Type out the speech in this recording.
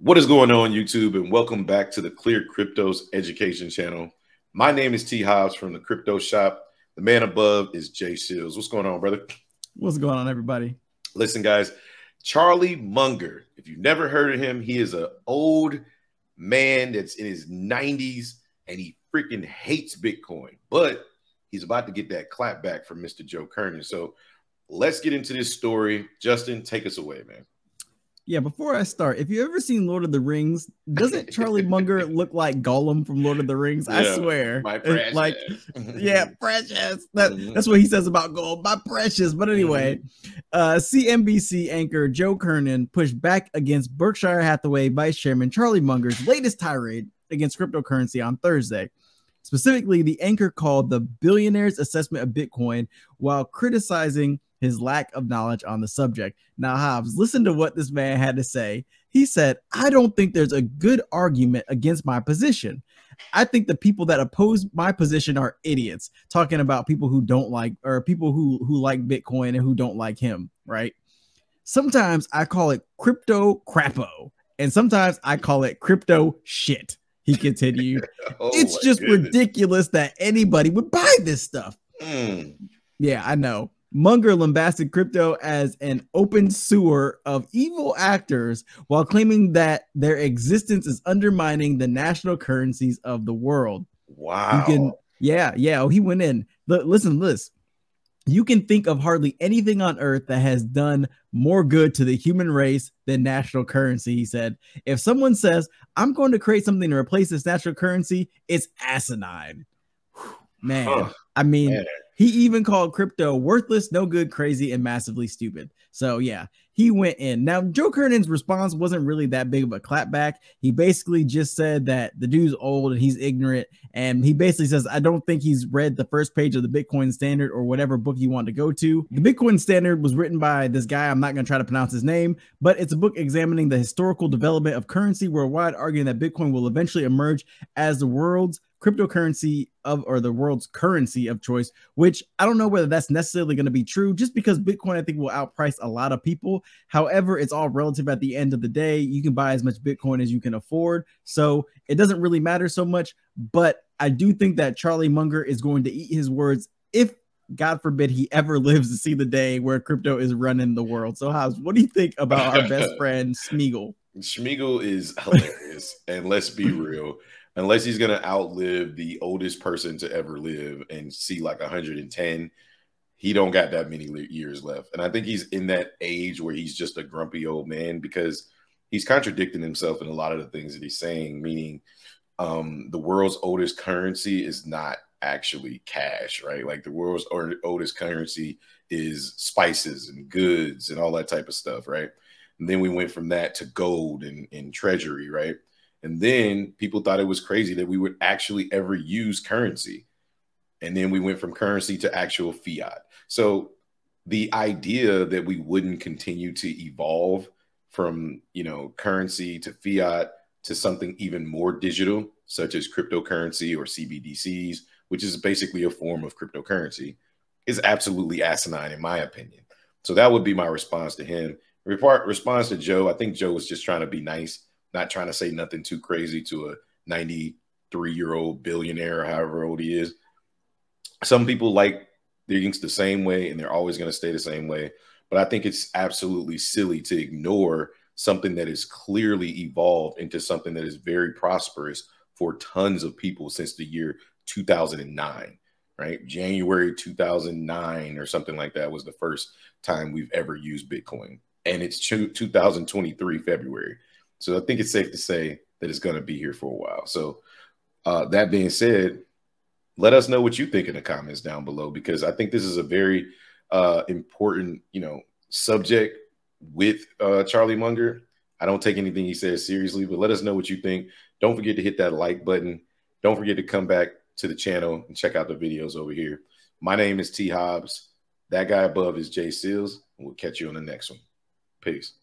What is going on, YouTube, and welcome back to the ClearCryptos education channel. My name is T. Hobbs from the Crypto Shop. The man above is Jay Shields. What's going on, brother? What's going on, everybody? Listen, guys, Charlie Munger. If you've never heard of him, he is an old man that's in his 90s, and he freaking hates Bitcoin. But he's about to get that clap back from Mr. Joe Kernan. So let's get into this story. Justin, take us away, man. Yeah, before I start, if you ever seen Lord of the Rings, doesn't Charlie Munger look like Gollum from Lord of the Rings? Yeah, I swear. My precious. Like, yeah, precious. That's what he says about gold, my precious. But anyway, CNBC anchor Joe Kernan pushed back against Berkshire Hathaway Vice Chairman Charlie Munger's latest tirade against cryptocurrency on Thursday. Specifically, the anchor called the billionaire's assessment of Bitcoin while criticizing his lack of knowledge on the subject. Now, Hobbs, listen to what this man had to say. He said, "I don't think there's a good argument against my position. I think the people that oppose my position are idiots," talking about people who don't like, or people who like Bitcoin and who don't like him, right? "Sometimes I call it crypto crapo, and sometimes I call it crypto shit," he continued. It's just ridiculous that anybody would buy this stuff. Yeah, I know. Munger lambasted crypto as an open sewer of evil actors while claiming that their existence is undermining the national currencies of the world. Wow. Oh, he went in. Listen to this. "You can think of hardly anything on earth that has done more good to the human race than national currency," he said. "If someone says, I'm going to create something to replace this national currency, it's asinine." Man, I mean, he even called crypto worthless, no good, crazy, and massively stupid. So yeah, he went in. Now, Joe Kernan's response wasn't really that big of a clapback. He basically just said that the dude's old and he's ignorant. And he basically says, I don't think he's read the first page of the Bitcoin Standard or whatever book you want to go to. The Bitcoin Standard was written by this guy. I'm not going to try to pronounce his name, but it's a book examining the historical development of currency worldwide, arguing that Bitcoin will eventually emerge as the world's cryptocurrency or the world's currency of choice, which I don't know whether that's necessarily going to be true, just because Bitcoin, I think, will outprice a lot of people. However, it's all relative at the end of the day. You can buy as much Bitcoin as you can afford, so it doesn't really matter so much. But I do think that Charlie Munger is going to eat his words if, God forbid, he ever lives to see the day where crypto is running the world. So, Hobbs, what do you think about our best friend Smeagol? Smeagol is hilarious, and let's be real. Unless he's going to outlive the oldest person to ever live and see like 110, he don't got that many years left. And I think he's in that age where he's just a grumpy old man because he's contradicting himself in a lot of the things that he's saying, meaning the world's oldest currency is not actually cash, right? Like the world's oldest currency is spices and goods and all that type of stuff, right? And then we went from that to gold and treasury, right? And then people thought it was crazy that we would actually ever use currency. And then we went from currency to actual fiat. So the idea that we wouldn't continue to evolve from, currency to fiat to something even more digital, such as cryptocurrency or CBDCs, which is basically a form of cryptocurrency, is absolutely asinine, in my opinion. So that would be my response to him. Response to Joe, I think Joe was just trying to be nice, not trying to say nothing too crazy to a 93-year-old billionaire or however old he is. Some people like things the same way, and they're always going to stay the same way. But I think it's absolutely silly to ignore something that is clearly evolved into something that is very prosperous for tons of people since the year 2009, right? January 2009 or something like that was the first time we've ever used Bitcoin. And it's 2023 February. So I think it's safe to say that it's going to be here for a while. So that being said, let us know what you think in the comments down below, because I think this is a very important, subject with Charlie Munger. I don't take anything he says seriously, but let us know what you think. Don't forget to hit that like button. Don't forget to come back to the channel and check out the videos over here. My name is T. Hobbs. That guy above is Jay Seals. And we'll catch you on the next one. Peace.